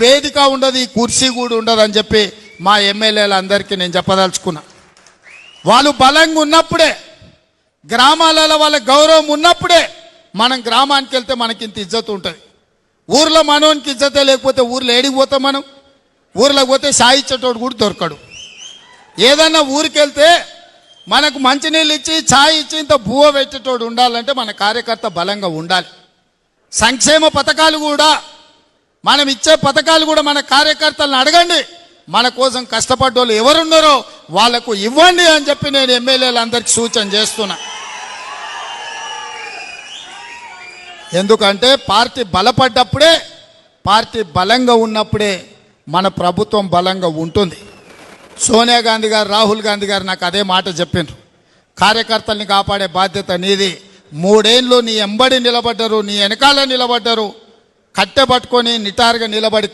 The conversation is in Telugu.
వేదిక ఉండదు, ఈ కుర్చీ కూడా ఉండదు అని చెప్పి మా ఎమ్మెల్యేలందరికీ నేను చెప్పదలుచుకున్నా. వాళ్ళు బలంగా ఉన్నప్పుడే, గ్రామాలలో వాళ్ళ గౌరవం ఉన్నప్పుడే మనం గ్రామానికి వెళ్తే మనకి ఇంత ఇజ్జత్ ఉంటుంది. ఊర్లో మనోనికి ఇజ్జతే లేకపోతే ఊర్లో ఏడికి పోతాం మనం? ఊర్లోకి పోతే సాయి ఇచ్చేటోడు కూడా దొరకడు. ఏదన్నా ఊరికి వెళ్తే మనకు మంచినీళ్ళు ఇచ్చి ఛాయ్ ఇచ్చి ఇంత బువ్వ పెట్టేటోడు ఉండాలంటే మన కార్యకర్త బలంగా ఉండాలి. సంక్షేమ పథకాలు కూడా, మనం ఇచ్చే పథకాలు కూడా మన కార్యకర్తలను అడగండి, మన కోసం కష్టపడ్డోళ్ళు ఎవరున్నారో వాళ్లకు ఇవ్వండి అని చెప్పి నేను ఎమ్మెల్యేలందరికీ సూచన చేస్తున్నా. ఎందుకంటే పార్టీ బలపడ్డప్పుడే, పార్టీ బలంగా ఉన్నప్పుడే మన ప్రభుత్వం బలంగా ఉంటుంది. సోనియా గాంధీ గారు, రాహుల్ గాంధీ గారు నాకు అదే మాట చెప్పిండ్రు. కార్యకర్తల్ని కాపాడే బాధ్యత నీది. 3 ఏళ్ళు నీ ఎంబడి నిలబడ్డరు, నీ వెనకాల నిలబడ్డరు, కట్టె పట్టుకొని నిటారుగా నిలబడి